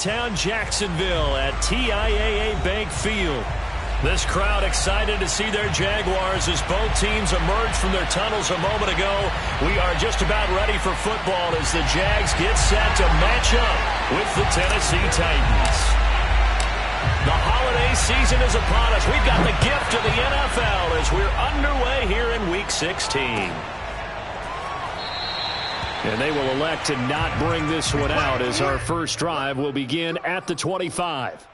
Town Jacksonville at TIAA Bank Field. This crowd excited to see their Jaguars as both teams emerged from their tunnels a moment ago. We are just about ready for football as the Jags get set to match up with the Tennessee Titans. The holiday season is upon us. We've got the gift of the NFL as we're underway here in Week 16. And they will elect to not bring this one out as our first drive will begin at the 25.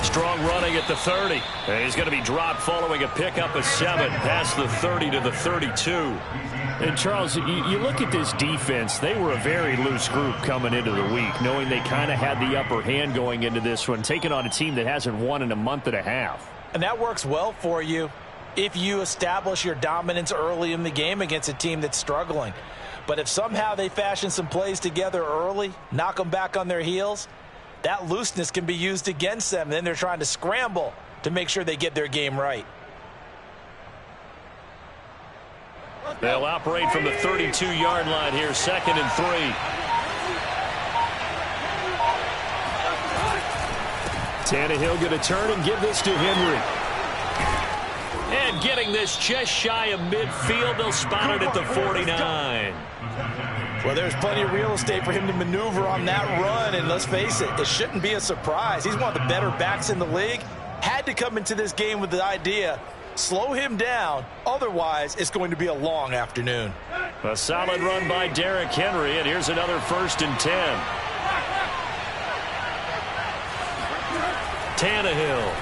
Strong running at the 30. And he's going to be dropped following a pickup of 7 past the 30 to the 32. And Charles, you look at this defense, they were a very loose group coming into the week, knowing they kind of had the upper hand going into this one, taking on a team that hasn't won in a month and a half. And that works well for you if you establish your dominance early in the game against a team that's struggling. But if somehow they fashion some plays together early, knock them back on their heels, that looseness can be used against them. Then they're trying to scramble to make sure they get their game right. They'll operate from the 32-yard line here, 2nd and 3. Tannehill going to turn and give this to Henry. And getting this just shy of midfield, they'll spot it at the 49. Well, there's plenty of real estate for him to maneuver on that run, and let's face it, it shouldn't be a surprise. He's one of the better backs in the league. Had to come into this game with the idea, slow him down, otherwise it's going to be a long afternoon. A solid run by Derrick Henry, and here's another 1st and 10. Tannehill.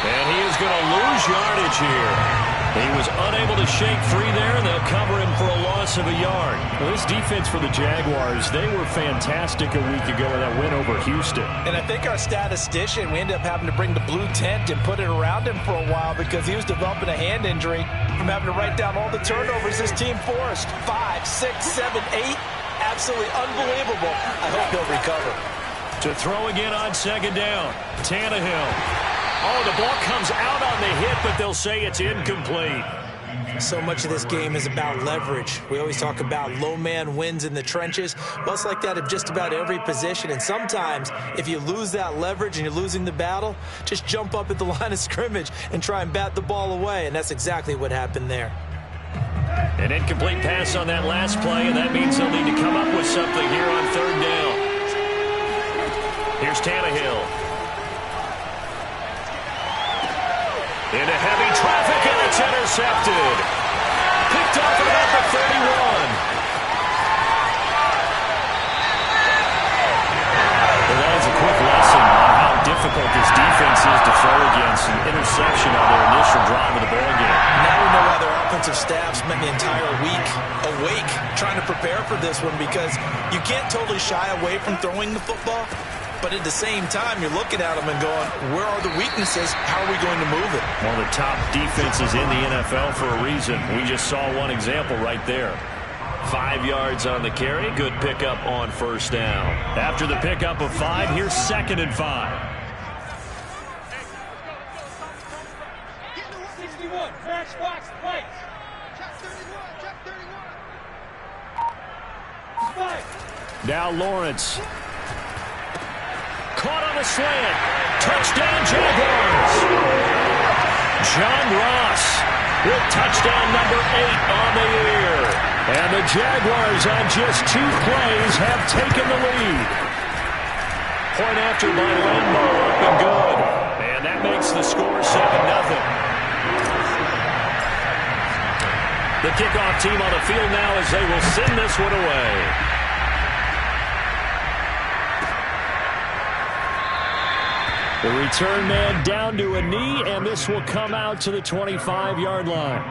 And he is going to lose yardage here. He was unable to shake free there, and they'll cover him for a loss of a yard. Well, this defense for the Jaguars, they were fantastic a week ago in that win over Houston. And I think our statistician, we ended up having to bring the blue tent and put it around him for a while because he was developing a hand injury from having to write down all the turnovers this team forced. 5, 6, 7, 8. Absolutely unbelievable. I hope he'll recover. To throw again on 2nd down. Tannehill. Oh, the ball comes out on the hit, but they'll say it's incomplete. So much of this game is about leverage. We always talk about low man wins in the trenches. Well, it's like that of just about every position. And sometimes, if you lose that leverage and you're losing the battle, just jump up at the line of scrimmage and try and bat the ball away. And that's exactly what happened there. An incomplete pass on that last play, and that means they'll need to come up with something here on 3rd down. Here's Tannehill. Into heavy traffic, and it's intercepted. Picked off at about the 31. Well, that is a quick lesson on how difficult this defense is to throw against. An interception on their initial drive of the ballgame. Now we know why their offensive staff spent the entire week awake trying to prepare for this one, because you can't totally shy away from throwing the football. But at the same time, you're looking at them and going, where are the weaknesses? How are we going to move it? One of the top defenses in the NFL for a reason. We just saw one example right there. 5 yards on the carry. Good pickup on 1st down. After the pickup of 5, here's 2nd and 5. 61, match box, fight. Now Lawrence. Caught on a slant. Touchdown, Jaguars. John Ross with touchdown number 8 on the year. And the Jaguars on just 2 plays have taken the lead. Point after by Lambo, up and good. And that makes the score 7-0. The kickoff team on the field now as they will send this one away. The return man down to a knee, and this will come out to the 25-yard line.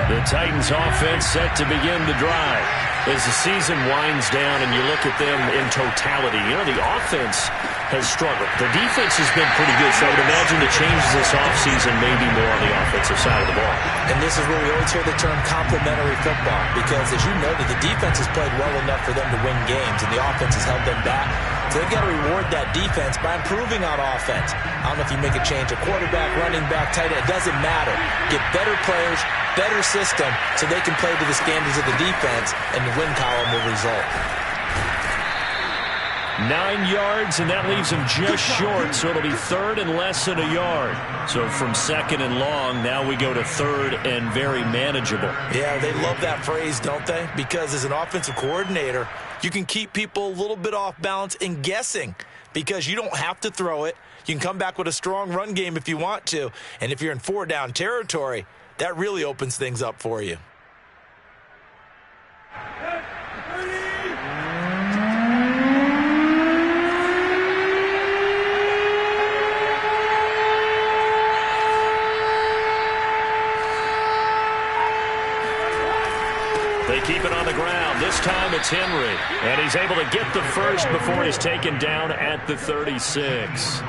The Titans offense set to begin the drive. As the season winds down and you look at them in totality, the offense has struggled. The defense has been pretty good, so I would imagine the changes this offseason may be more on the offensive side of the ball. And this is where we always hear the term complementary football, because as you noted, the defense has played well enough for them to win games, and the offense has held them back. So they've got to reward that defense by improving on offense. I don't know if you make a change, a quarterback, running back, tight end, it doesn't matter. Get better players, better system, so they can play to the standards of the defense, and the win column will result. 9 yards, and that leaves him just short, so it'll be third and less than a yard. So from second and long, now we go to third and very manageable. Yeah, they love that phrase, don't they? Because as an offensive coordinator, you can keep people a little bit off balance and guessing, because you don't have to throw it. You can come back with a strong run game if you want to, and if you're in 4-down territory, that really opens things up for you. They keep it on the ground. This time it's Henry. And he's able to get the first before he's taken down at the 36.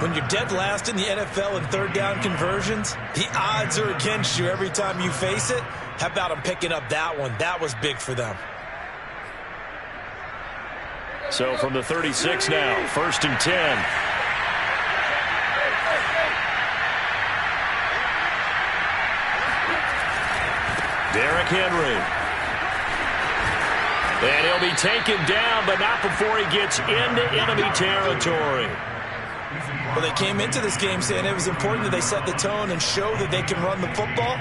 When you're dead last in the NFL in third down conversions, the odds are against you every time you face it. How about them picking up that one? That was big for them. So from the 36 now, first and 10. Derrick Henry. And he'll be taken down, but not before he gets into enemy territory. Well, they came into this game saying it was important that they set the tone and show that they can run the football.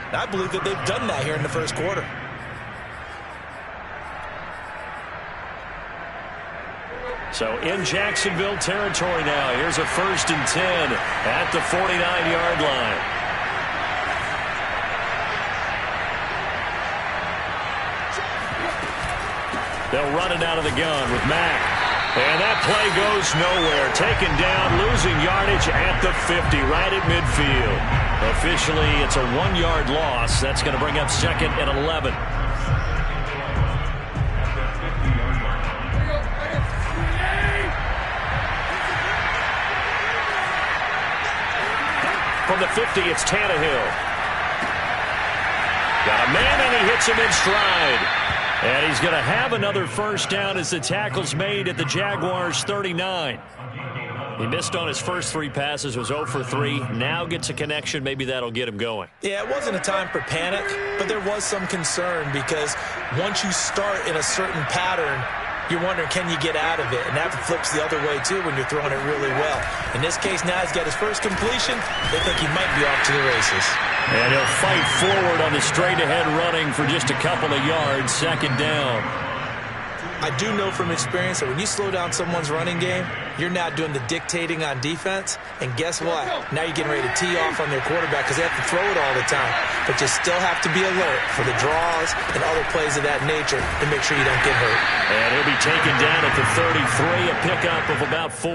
And I believe that they've done that here in the first quarter. So in Jacksonville territory now. Here's a first and 10 at the 49-yard line. They'll run it out of the gun with Mack. And that play goes nowhere. Taken down, losing yardage at the 50, right at midfield. Officially, it's a 1-yard loss. That's going to bring up second and 11. From the 50, it's Tannehill. Got a man, and he hits him in stride. And he's going to have another first down as the tackle's made at the Jaguars' 39. He missed on his first 3 passes, was 0 for 3. Now gets a connection. Maybe that'll get him going. Yeah, it wasn't a time for panic, but there was some concern because once you start in a certain pattern, you're wondering, can you get out of it? And that flips the other way, too, when you're throwing it really well. In this case, now he's got his first completion. They think he might be off to the races. And he'll fight forward on the straight-ahead running for just a couple of yards, second down. I do know from experience that when you slow down someone's running game, you're not doing the dictating on defense. And guess what? Now you're getting ready to tee off on their quarterback because they have to throw it all the time. But you still have to be alert for the draws and other plays of that nature to make sure you don't get hurt. And he'll be taken down at the 33, a pickup of about 4.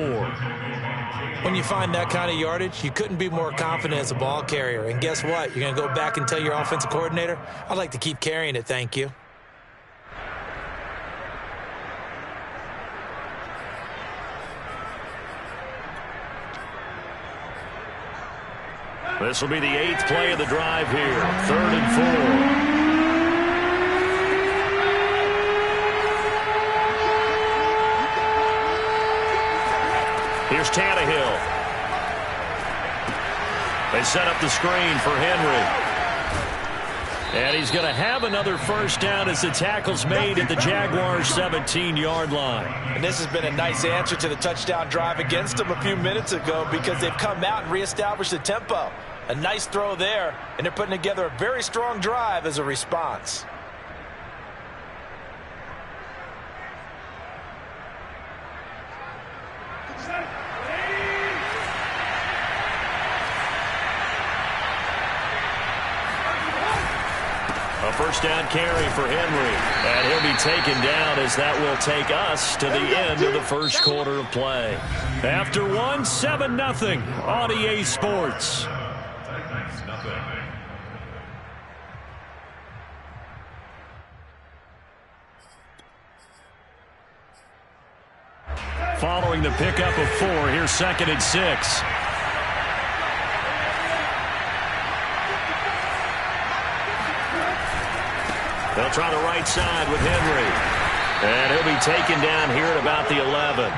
When you find that kind of yardage, you couldn't be more confident as a ball carrier. And guess what? You're going to go back and tell your offensive coordinator, I'd like to keep carrying it, thank you. This will be the 8th play of the drive here. 3rd and 4. Here's Tannehill. They set up the screen for Henry. And he's going to have another first down as the tackle's made at the Jaguars' 17-yard line. And this has been a nice answer to the touchdown drive against them a few minutes ago because they've come out and reestablished the tempo. A nice throw there, and they're putting together a very strong drive as a response. A first down carry for Henry. And he'll be taken down as that will take us to the end of the first quarter of play. After 1, 7-0 on EA Sports. following the pickup of 4. Here's 2nd and 6. They'll try the right side with Henry. And he'll be taken down here at about the 11.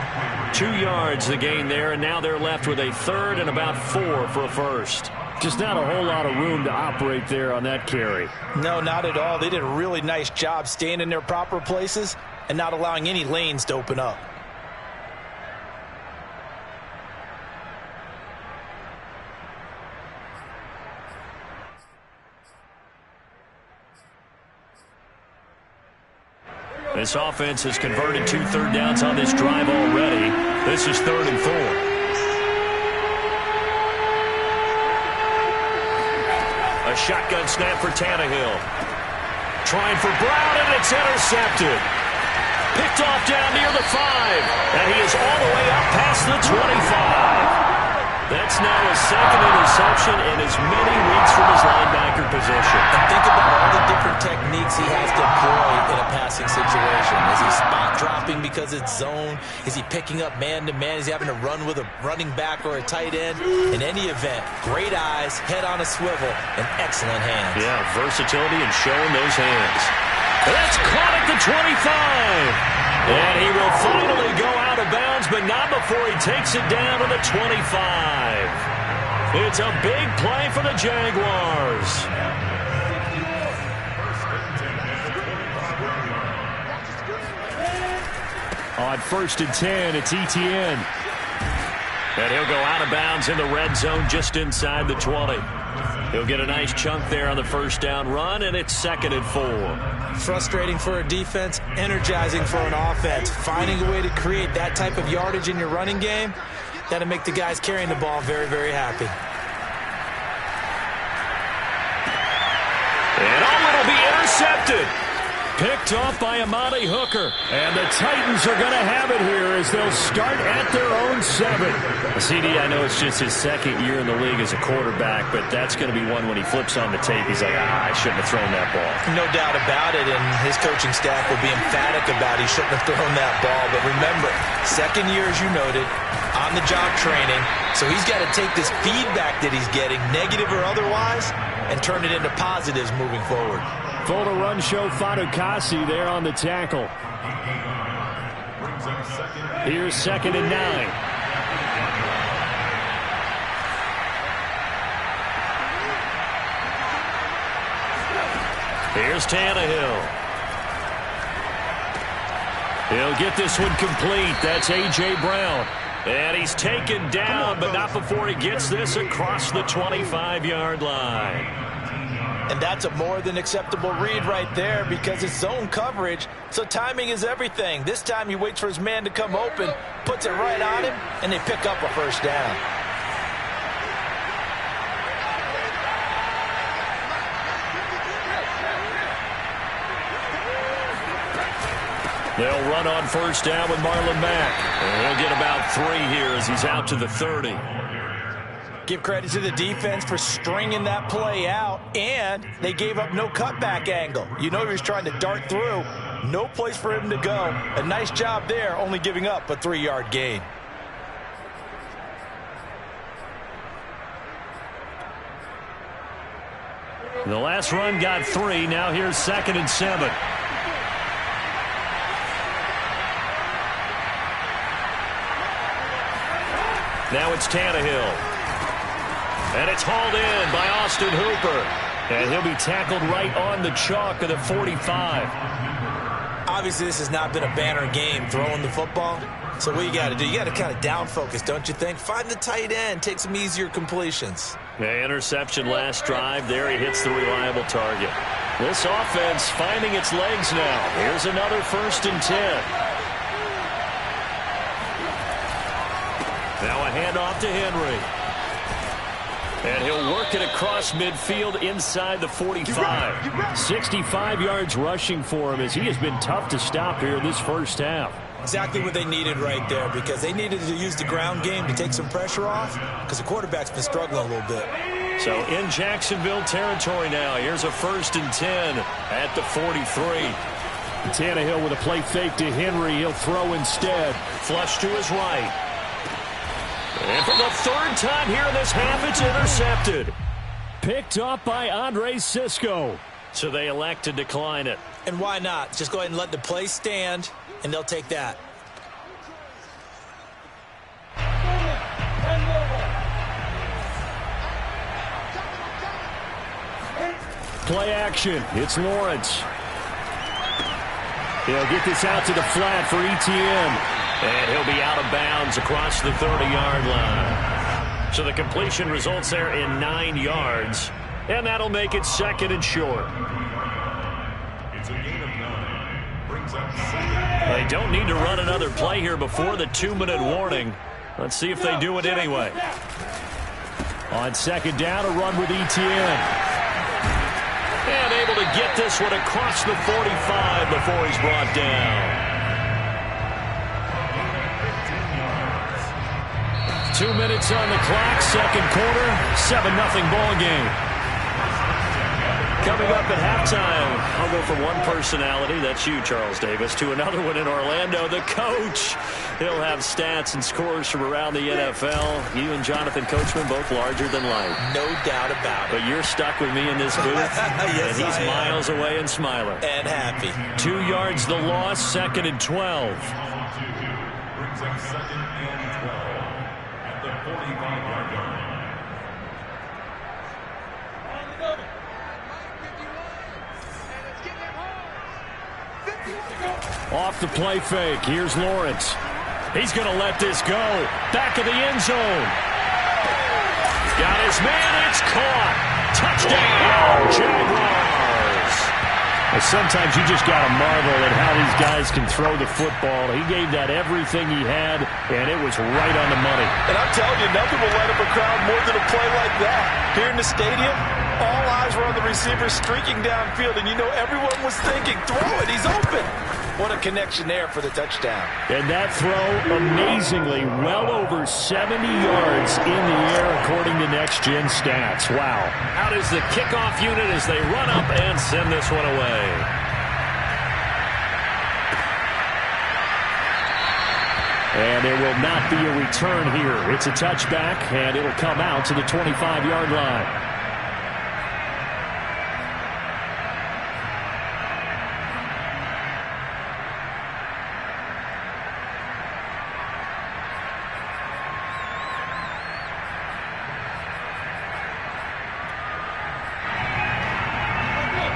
2 yards the gain there, and now they're left with a 3rd and about 4 for a first. Just not a whole lot of room to operate there on that carry. No, not at all. They did a really nice job staying in their proper places and not allowing any lanes to open up. This offense has converted 2 third downs on this drive already. This is 3rd and 4. A shotgun snap for Tannehill. Trying for Brown, and it's intercepted. Picked off down near the 5. And he is all the way up past the 25. That's now his 2nd interception in as many weeks from his linebacker position. And think about all the different techniques he has to employ in a passing situation. Is he spot dropping because it's zone? Is he picking up man-to-man? Is he having to run with a running back or a tight end? In any event, great eyes, head on a swivel, and excellent hands. Yeah, versatility and showing those hands. That's caught at the 25. And he will finally go out of bounds, but not before he takes it down to the 25. It's a big play for the Jaguars. On 1st and 10, it's Etienne. And he'll go out of bounds in the red zone just inside the 20. He'll get a nice chunk there on the 1st down run, and it's 2nd and 4. Frustrating for a defense, energizing for an offense. Finding a way to create that type of yardage in your running game, that'll make the guys carrying the ball very, very happy. And it'll be intercepted. Picked off by Amani Hooker. And the Titans are going to have it here as they'll start at their own 7. CD, I know it's just his 2nd year in the league as a quarterback, but that's going to be one when he flips on the tape, he's like, I shouldn't have thrown that ball. No doubt about it, and his coaching staff will be emphatic about he shouldn't have thrown that ball. But remember, 2nd year, as you noted, on-the-job training, so he's got to take this feedback that he's getting, negative or otherwise, and turn it into positives moving forward. Full to run show Fatukasi there on the tackle. Here's 2nd and 9. Here's Tannehill. He'll get this one complete. That's A.J. Brown. And he's taken down, but not before he gets this across the 25-yard line. And that's a more than acceptable read right there because it's zone coverage, so timing is everything. This time he waits for his man to come open, puts it right on him, and they pick up a 1st down. They'll run on 1st down with Marlon Mack. And he'll get about 3 here as he's out to the 30. Give credit to the defense for stringing that play out, and they gave up no cutback angle. You know he was trying to dart through. No place for him to go. A nice job there, only giving up a 3-yard gain. The last run got 3. Now here's 2nd and 7. Now it's Tannehill. And it's hauled in by Austin Hooper. And he'll be tackled right on the chalk of the 45. Obviously, this has not been a banner game throwing the football. So what you got to do, you got to kind of down focus, don't you think? Find the tight end, take some easier completions. The interception last drive. There he hits the reliable target. This offense finding its legs now. Here's another 1st and 10. Now a handoff to Henry. And he'll work it across midfield inside the 45. 65 yards rushing for him as he has been tough to stop here in this 1st half. Exactly what they needed right there because they needed to use the ground game to take some pressure off because the quarterback's been struggling a little bit. So in Jacksonville territory now. Here's a 1st and 10 at the 43. Tannehill with a play fake to Henry. He'll throw instead. Flush to his right. And for the third time here in this half, it's intercepted. Picked up by Andre Cisco. So they elect to decline it. And why not? Just go ahead and let the play stand, and they'll take that. Play action. It's Lawrence. He'll get this out to the flat for Etienne. And he'll be out of bounds across the 30-yard line. So the completion results there in 9 yards. And that'll make it 2nd and short. It's a gain of 9. Brings up 2nd. They don't need to run another play here before the 2-minute warning. Let's see if they do it anyway. On 2nd down, a run with Etienne. And able to get this one across the 45 before he's brought down. 2 minutes on the clock, 2nd quarter, 7-0 ball game. Coming up at halftime, I'll go from one personality, that's you, Charles Davis, to another one in Orlando, the coach. He'll have stats and scores from around the NFL. You and Jonathan Coachman, both larger than life. No doubt about it. But you're stuck with me in this booth, yes, and he's miles away and smiling. And happy. 2 yards the loss, 2nd and 12. Brings up 2nd and 12 at the 45-yard line. Off the play fake. Here's Lawrence. He's going to let this go. Back of the end zone. Got his man. It's caught. Touchdown, Jaguars. Sometimes you just got to marvel at how these guys can throw the football. He gave that everything he had, and it was right on the money. And I'm telling you, nothing will light up a crowd more than a play like that. Here in the stadium, all eyes were on the receiver streaking downfield, and you know everyone was thinking, throw it, he's open. What a connection there for the touchdown. And that throw, amazingly, well over 70 yards in the air, according to Next Gen Stats. Wow. Out is the kickoff unit as they run up and send this one away. And there will not be a return here. It's a touchback, and it'll come out to the 25-yard line.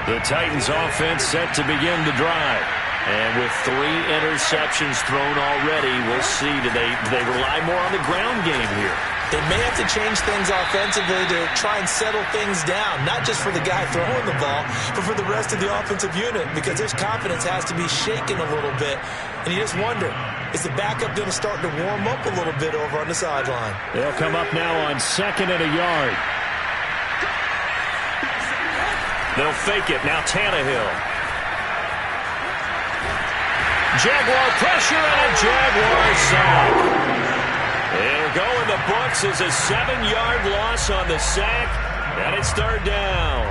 The Titans offense set to begin the drive. And with 3 interceptions thrown already, we'll see. Do they rely more on the ground game here? They may have to change things offensively to try and settle things down, not just for the guy throwing the ball, but for the rest of the offensive unit, because his confidence has to be shaken a little bit. And you just wonder, is the backup going to start to warm up a little bit over on the sideline? They'll come up now on 2nd and a yard. They'll fake it. Now Tannehill. Jaguar pressure and a Jaguar sack. It'll go in the books as a 7-yard loss on the sack, and it's 3rd down.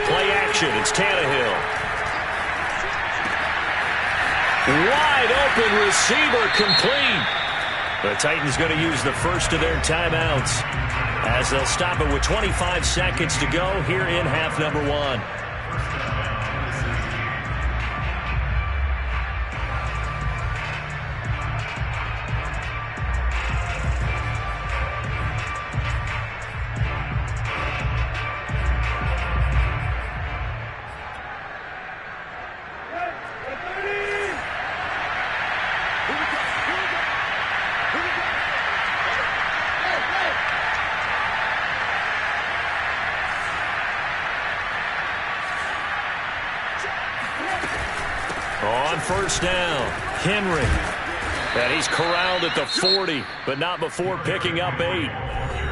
Play action. It's Tannehill. Wide open receiver complete. The Titans going to use the first of their timeouts as they'll stop it with 25 seconds to go here in half number 1. On 1st down, Henry. And he's corralled at the 40, but not before picking up 8.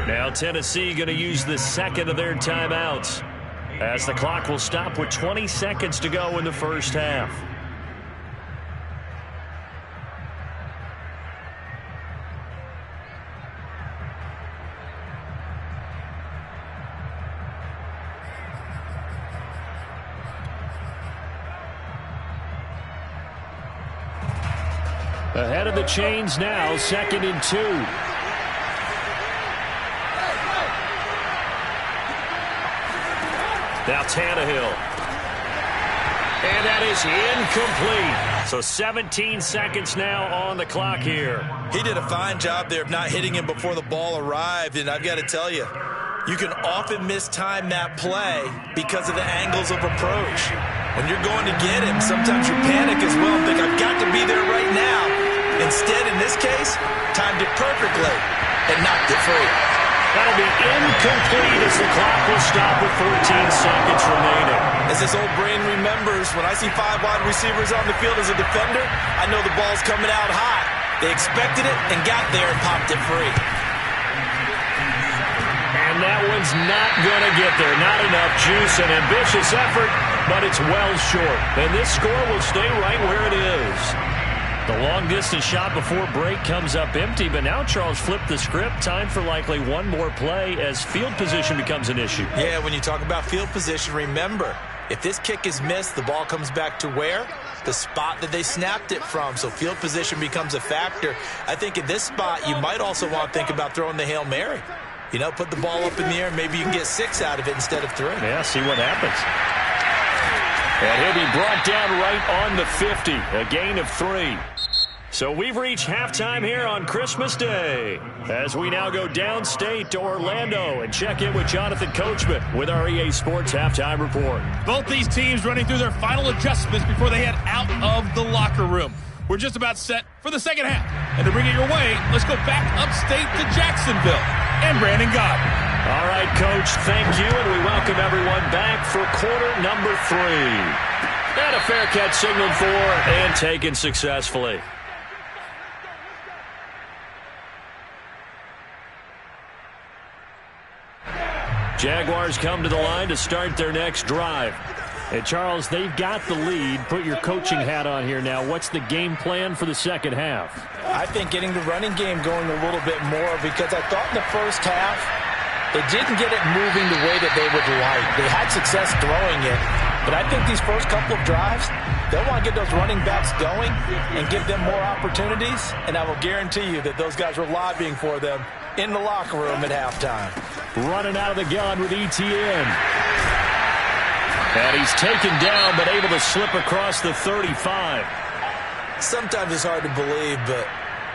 Now Tennessee going to use the 2nd of their timeouts as the clock will stop with 20 seconds to go in the first half. Ahead of the chains now, 2nd and 2. Now Tannehill. And that is incomplete. So 17 seconds now on the clock here. He did a fine job there of not hitting him before the ball arrived, and I've got to tell you, you can often mistime that play because of the angles of approach. When you're going to get him, sometimes you panic as well and think, I've got to be there right now. Instead, in this case, timed it perfectly and knocked it free. That'll be incomplete as the clock will stop with 14 seconds remaining. As this old brain remembers, when I see 5 wide receivers on the field as a defender, I know the ball's coming out high. They expected it and got there and popped it free. And that one's not going to get there. Not enough juice. An ambitious effort, but it's well short. And this score will stay right where it is. The long-distance shot before break comes up empty, but now Charles flipped the script. Time for likely one more play as field position becomes an issue. Yeah, when you talk about field position, remember, if this kick is missed, the ball comes back to where? The spot that they snapped it from. So field position becomes a factor. I think in this spot, you might also want to think about throwing the Hail Mary. You know, put the ball up in the air. Maybe you can get 6 out of it instead of 3. Yeah, see what happens. And he'll be brought down right on the 50. A gain of 3. So we've reached halftime here on Christmas Day as we now go downstate to Orlando and check in with Jonathan Coachman with our EA Sports Halftime Report. Both these teams running through their final adjustments before they head out of the locker room. We're just about set for the second half. And to bring it your way, let's go back upstate to Jacksonville and Brandon Gott. All right, Coach, thank you, and we welcome everyone back for quarter number 3. And a fair catch signaled for and taken successfully. Jaguars come to the line to start their next drive. And, Charles, they've got the lead. Put your coaching hat on here now. What's the game plan for the second half? I think getting the running game going a little bit more because I thought in the first half they didn't get it moving the way that they would like. They had success throwing it, but I think these first couple of drives, they'll want to get those running backs going and give them more opportunities, and I will guarantee you that those guys were lobbying for them in the locker room at halftime. Running out of the gun with ETN. And he's taken down, but able to slip across the 35. Sometimes it's hard to believe, but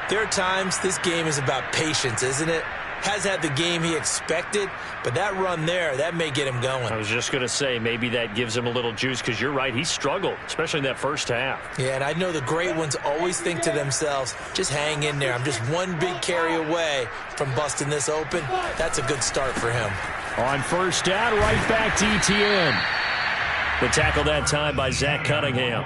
there are times this game is about patience, isn't it? Has had the game he expected, but that run there, that may get him going. I was just going to say, maybe that gives him a little juice because you're right, he struggled, especially in that first half. Yeah, and I know the great ones always think to themselves, just hang in there. I'm just one big carry away from busting this open. That's a good start for him. On first down, right back to ETN. The tackle that time by Zach Cunningham.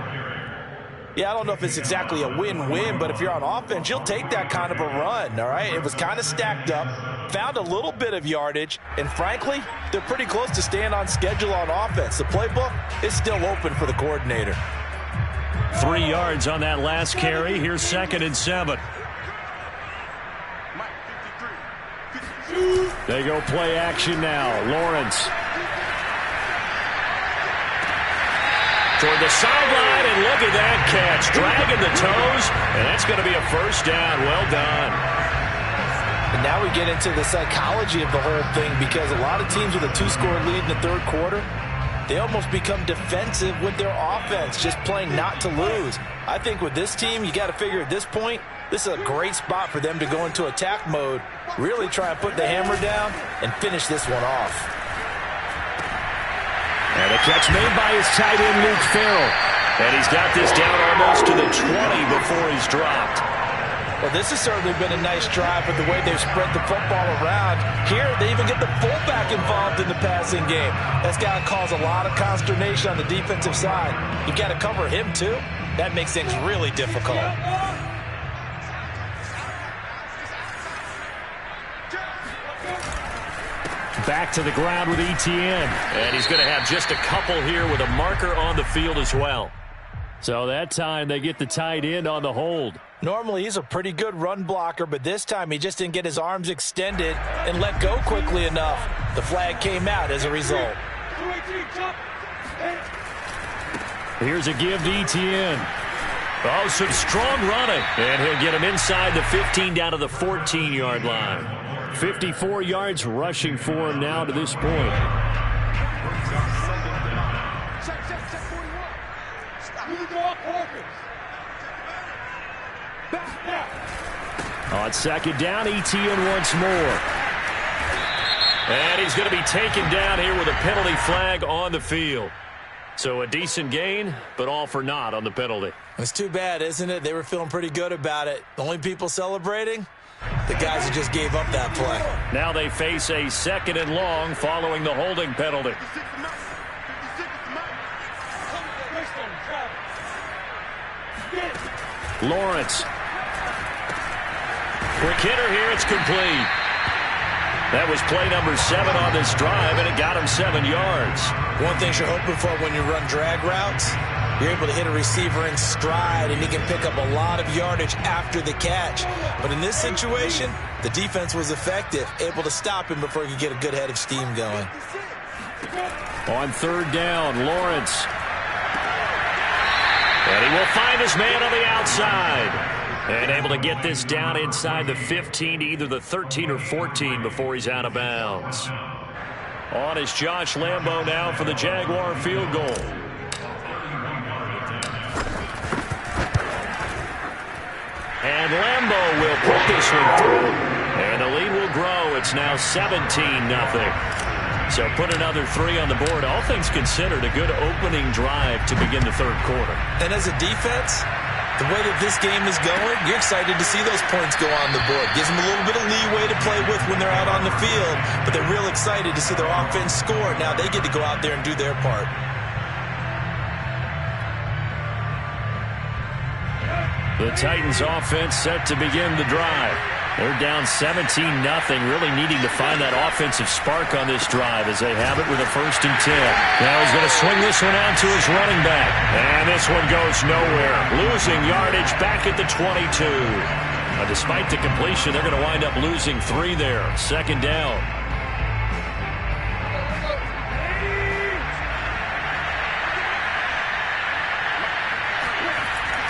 Yeah, I don't know if it's exactly a win-win, but if you're on offense, you'll take that kind of a run, all right? It was kind of stacked up, found a little bit of yardage, and frankly, they're pretty close to staying on schedule on offense. The playbook is still open for the coordinator. 3 yards on that last carry. Here's 2nd and 7. They go play action now. Lawrence. Toward the sideline, and look at that catch. Dragging the toes, and that's going to be a first down. Well done. And now we get into the psychology of the whole thing because a lot of teams with a 2-score lead in the third quarter, they almost become defensive with their offense, just playing not to lose. I think with this team, you got to figure at this point, this is a great spot for them to go into attack mode, really try and put the hammer down and finish this one off. And a catch made by his tight end, Luke Farrell. And he's got this down almost to the 20 before he's dropped. Well, this has certainly been a nice drive with the way they've spread the football around. Here, they even get the fullback involved in the passing game. That's got to cause a lot of consternation on the defensive side. You've got to cover him, too. That makes things really difficult. Back to the ground with ETN. And he's going to have just a couple here with a marker on the field as well. So that time they get the tight end on the hold. Normally he's a pretty good run blocker, but this time he just didn't get his arms extended and let go quickly enough. The flag came out as a result. Here's a give to ETN. Oh, some strong running. And he'll get him inside the 15 down to the 14-yard line. 54 yards rushing for him now to this point. On second down, Etienne once more. And he's going to be taken down here with a penalty flag on the field. So a decent gain, but all for naught on the penalty. It's too bad, isn't it? They were feeling pretty good about it. The only people celebrating, the guys who just gave up that play. Now they face a 2nd and long following the holding penalty. Lawrence. Quick hitter here, it's complete. That was play number 7 on this drive, and it got him 7 yards. One thing you're hoping for when you run drag routes, you're able to hit a receiver in stride, and he can pick up a lot of yardage after the catch. But in this situation, the defense was effective, able to stop him before he could get a good head of steam going. On 3rd down, Lawrence. And he will find his man on the outside. And able to get this down inside the 15 to either the 13 or 14 before he's out of bounds. On is Josh Lambo now for the Jaguar field goal. And Lambo will put this one through. And the lead will grow. It's now 17-0. So put another 3 on the board. All things considered, a good opening drive to begin the 3rd quarter. And as a defense, the way that this game is going, you're excited to see those points go on the board. Gives them a little bit of leeway to play with when they're out on the field, but they're real excited to see their offense score. Now they get to go out there and do their part. The Titans offense set to begin the drive. They're down 17-0, really needing to find that offensive spark on this drive as they have it with a 1st and 10. Now he's going to swing this one out to his running back. And this one goes nowhere. Losing yardage back at the 22. Despite the completion, they're going to wind up losing 3 there. 2nd down.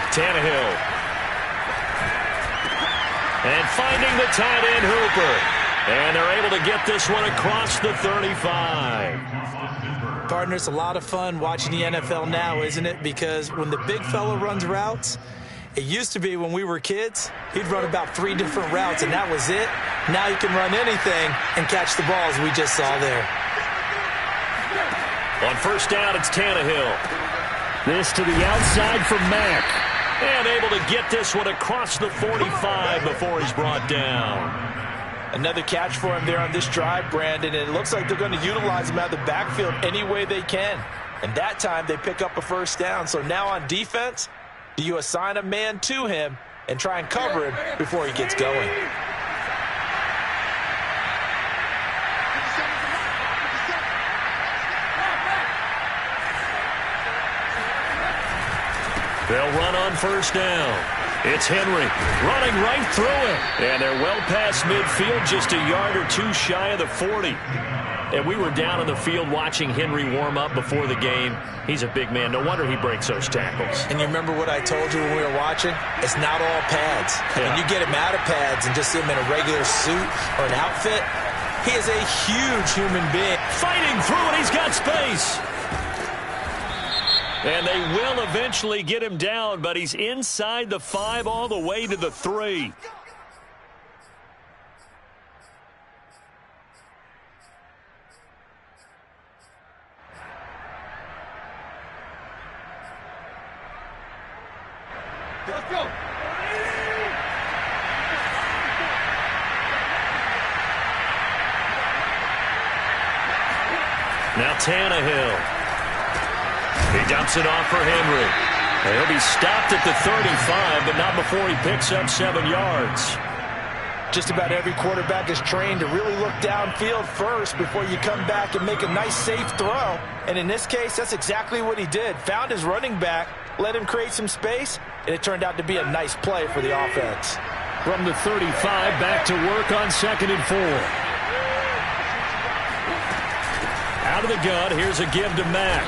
Tannehill. And finding the tight end, Hooper. And they're able to get this one across the 35. Partner, it's a lot of fun watching the NFL now, isn't it? Because when the big fella runs routes, it used to be when we were kids, he'd run about 3 different routes, and that was it. Now he can run anything and catch the balls we just saw there. On 1st down, it's Tannehill. This to the outside for Mack. And able to get this one across the 45 before he's brought down. Another catch for him there on this drive, Brandon. And it looks like they're going to utilize him out of the backfield any way they can. And that time they pick up a 1st down. So now on defense, do you assign a man to him and try and cover him before he gets going? They'll run on 1st down. It's Henry running right through it. And they're well past midfield, just a yard or 2 shy of the 40. And we were down on the field watching Henry warm up before the game. He's a big man. No wonder he breaks those tackles. And you remember what I told you when we were watching? It's not all pads. Yeah. When you get him out of pads and just see him in a regular suit or an outfit, he is a huge human being. Fighting through it, he's got space. And they will eventually get him down, but he's inside the 5 all the way to the 3. Let's go. Now Tannehill. He dumps it off for Henry. He'll be stopped at the 35, but not before he picks up 7 yards. Just about every quarterback is trained to really look downfield first before you come back and make a nice, safe throw. And in this case, that's exactly what he did. Found his running back, let him create some space, and it turned out to be a nice play for the offense. From the 35, back to work on 2nd and 4. Out of the gun, here's a give to Mack.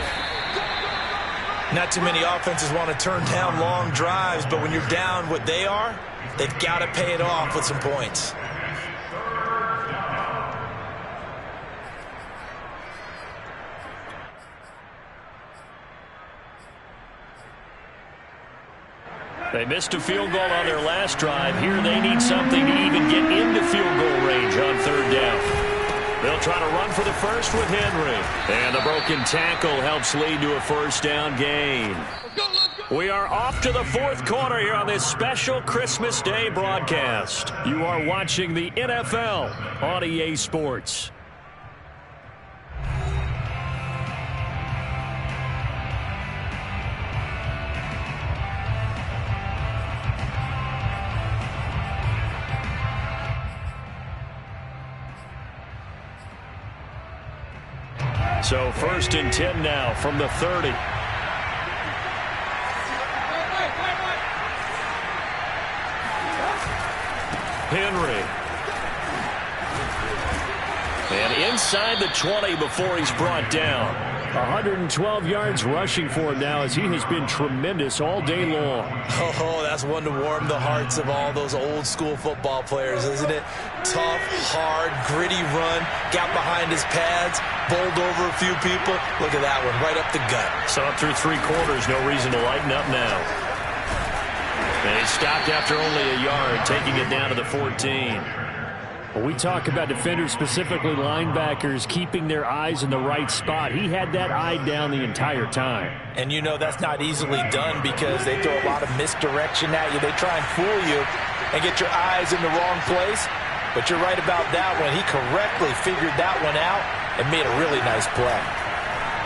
Not too many offenses want to turn down long drives, but when you're down what they are, they've got to pay it off with some points. They missed a field goal on their last drive. Here they need something to even get into field goal range on third down. They'll try to run for the first with Henry. And the broken tackle helps lead to a first down gain. We are off to the fourth quarter here on this special Christmas Day broadcast. You are watching the NFL on EA Sports. So first and 10 now from the 30. Henry. And inside the 20 before he's brought down. 112 yards rushing for him now as he has been tremendous all day long. Oh, that's one to warm the hearts of all those old school football players, isn't it? Tough, hard, gritty run, got behind his pads, bowled over a few people. Look at that one, right up the gut. Saw it through three quarters, no reason to lighten up now. And he stopped after only a yard, taking it down to the 14. Well, we talk about defenders, specifically linebackers, keeping their eyes in the right spot. He had that eye down the entire time. And you know that's not easily done because they throw a lot of misdirection at you. They try and fool you and get your eyes in the wrong place. But you're right about that one. He correctly figured that one out and made a really nice play.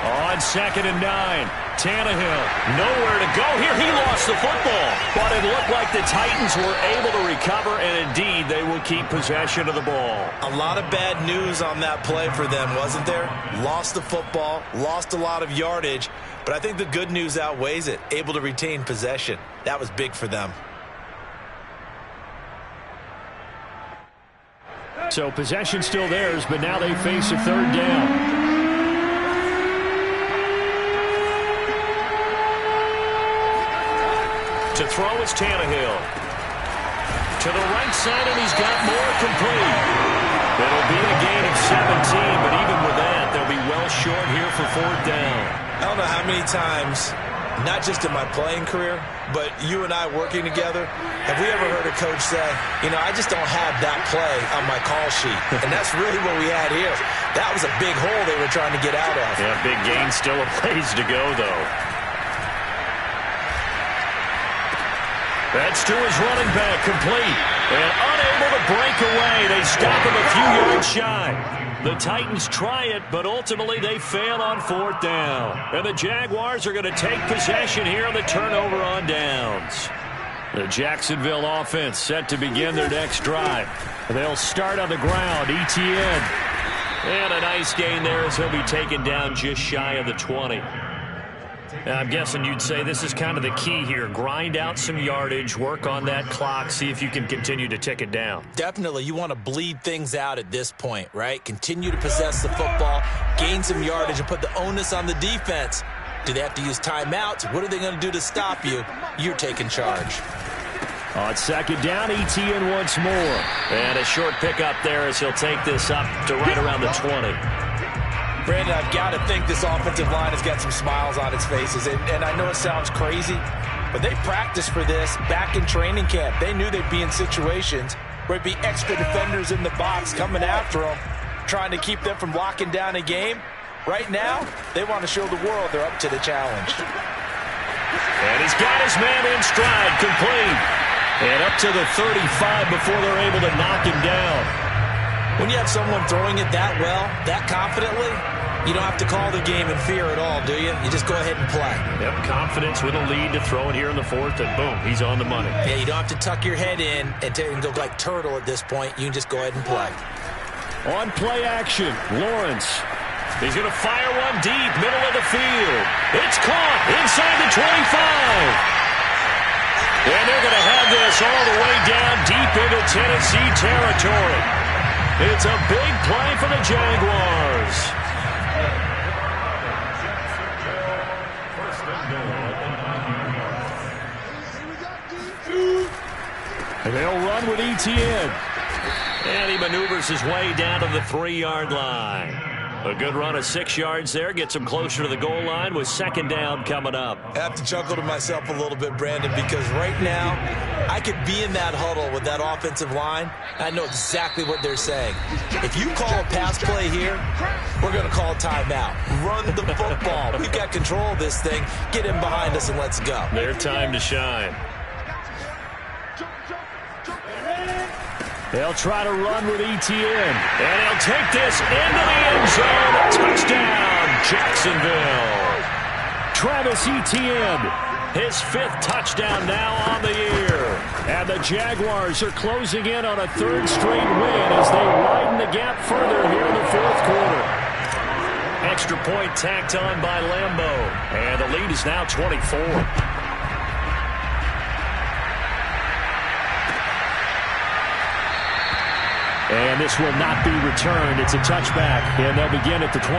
On 2nd and 9, Tannehill nowhere to go here. He lost the football, but it looked like the Titans were able to recover, and indeed they will keep possession of the ball. A lot of bad news on that play for them, wasn't there? Lost the football, lost a lot of yardage, but I think the good news outweighs it. Able to retain possession. That was big for them. So possession still theirs, but now they face a third down. To throw is Tannehill. To the right side, and he's got more complete. It'll be a gain of 17, but even with that, they'll be well short here for fourth down. I don't know how many times, not just in my playing career, but you and I working together, have we ever heard a coach say, you know, I just don't have that play on my call sheet. And that's really what we had here. That was a big hole they were trying to get out of. Yeah, big gain, still a ways to go, though. That's to his running back, complete. And unable to break away. They stop him a few yards shy. The Titans try it, but ultimately they fail on fourth down. And the Jaguars are going to take possession here on the turnover on downs. The Jacksonville offense set to begin their next drive. They'll start on the ground. Etienne. And a nice gain there as he'll be taken down just shy of the 20. I'm guessing you'd say this is kind of the key here. Grind out some yardage, work on that clock, see if you can continue to tick it down. Definitely. You want to bleed things out at this point, right? Continue to possess the football, gain some yardage, and put the onus on the defense. Do they have to use timeouts? What are they going to do to stop you? You're taking charge. On 2nd down, Etienne once more. And a short pickup there as he'll take this up to right around the 20. Brandon, I've got to think this offensive line has got some smiles on its faces. And I know it sounds crazy, but they practiced for this back in training camp. They knew they'd be in situations where it'd be extra defenders in the box coming after them, trying to keep them from locking down a game. Right now, they want to show the world they're up to the challenge. And he's got his man in stride, complete. And up to the 35 before they're able to knock him down. When you have someone throwing it that well, that confidently, you don't have to call the game in fear at all, do you? You just go ahead and play. Yep, confidence with a lead to throw it here in the fourth, and boom, he's on the money. Yeah, you don't have to tuck your head in and go like turtle at this point. You can just go ahead and play. On play action, Lawrence. He's going to fire one deep, middle of the field. It's caught inside the 25. And they're going to have this all the way down deep into Tennessee territory. It's a big play for the Jaguars. They'll run with Etienne. And he maneuvers his way down to the 3-yard line. A good run of 6 yards there gets him closer to the goal line with second down coming up. I have to chuckle to myself a little bit, Brandon, because right now I could be in that huddle with that offensive line. I know exactly what they're saying. If you call a pass play here, we're going to call a timeout. Run the football. We've got control of this thing. Get in behind us and let's go. Their time to shine. They'll try to run with Etienne. And he'll take this into the end zone. Touchdown, Jacksonville. Travis Etienne, his 5th touchdown now on the year. And the Jaguars are closing in on a 3rd straight win as they widen the gap further here in the 4th quarter. Extra point tacked on by Lambo. And the lead is now 24. And this will not be returned. It's a touchback, and they'll begin at the 25.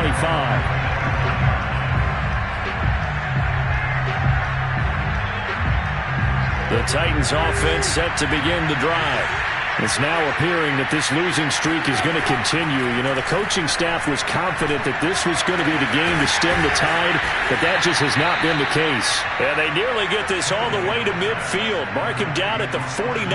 The Titans offense set to begin the drive. It's now appearing that this losing streak is going to continue. You know, the coaching staff was confident that this was going to be the game to stem the tide, but that just has not been the case. And they nearly get this all the way to midfield. Mark him down at the 49.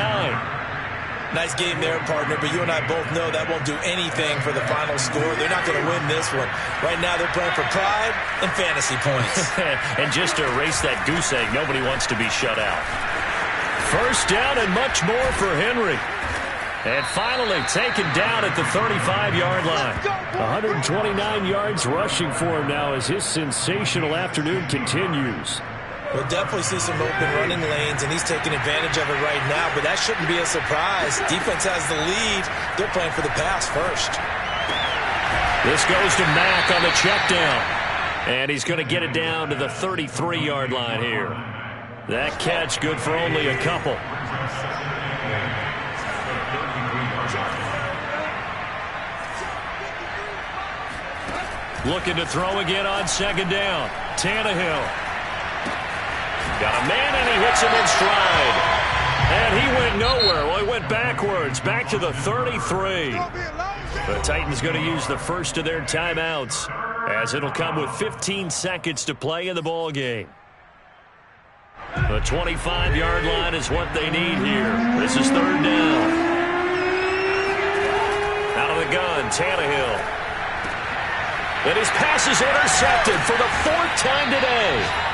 Nice game there, partner, but you and I both know that won't do anything for the final score. They're not going to win this one. Right now they're playing for pride and fantasy points. And just to erase that goose egg, nobody wants to be shut out. First down and much more for Henry. And finally taken down at the 35-yard line. 129 yards rushing for him now as his sensational afternoon continues. We'll definitely see some open running lanes, and he's taking advantage of it right now, but that shouldn't be a surprise. Defense has the lead. They're playing for the pass first. This goes to Mack on the check down, and he's going to get it down to the 33-yard line here. That catch good for only a couple. Looking to throw again on second down. Tannehill. Got a man, and he hits him in stride. And he went nowhere. Well, he went backwards, back to the 33. The Titans going to use the first of their timeouts, as it'll come with 15 seconds to play in the ball game. The 25-yard line is what they need here. This is third down. Out of the gun, Tannehill. And his pass is intercepted for the 4th time today.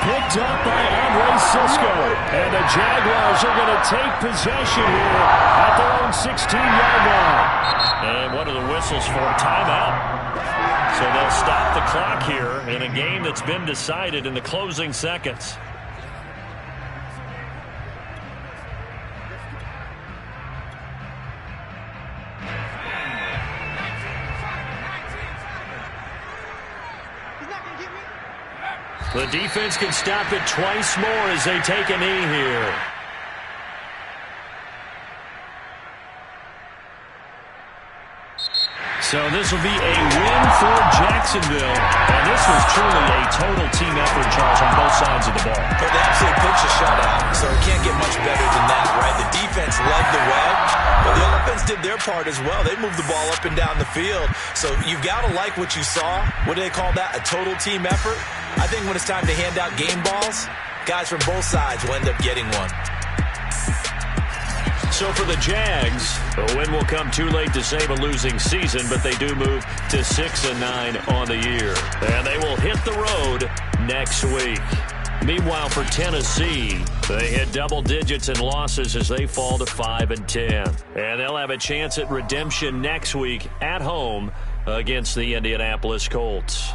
Picked up by Andre Cisco. And the Jaguars are going to take possession here at their own 16-yard line. And what are the whistles for? Timeout. So they'll stop the clock here in a game that's been decided in the closing seconds. The defense can stop it twice more as they take a knee here. So this will be a win for Jacksonville. And this was truly a total team effort, Charles, on both sides of the ball. But they absolutely pitched a shutout, so it can't get much better than that, right? The defense led the way, but the offense did their part as well. They moved the ball up and down the field. So you've got to like what you saw. What do they call that? A total team effort? I think when it's time to hand out game balls, guys from both sides will end up getting one. So for the Jags, a win will come too late to save a losing season, but they do move to 6-9 on the year. And they will hit the road next week. Meanwhile, for Tennessee, they hit double digits in losses as they fall to 5-10. And they'll have a chance at redemption next week at home against the Indianapolis Colts.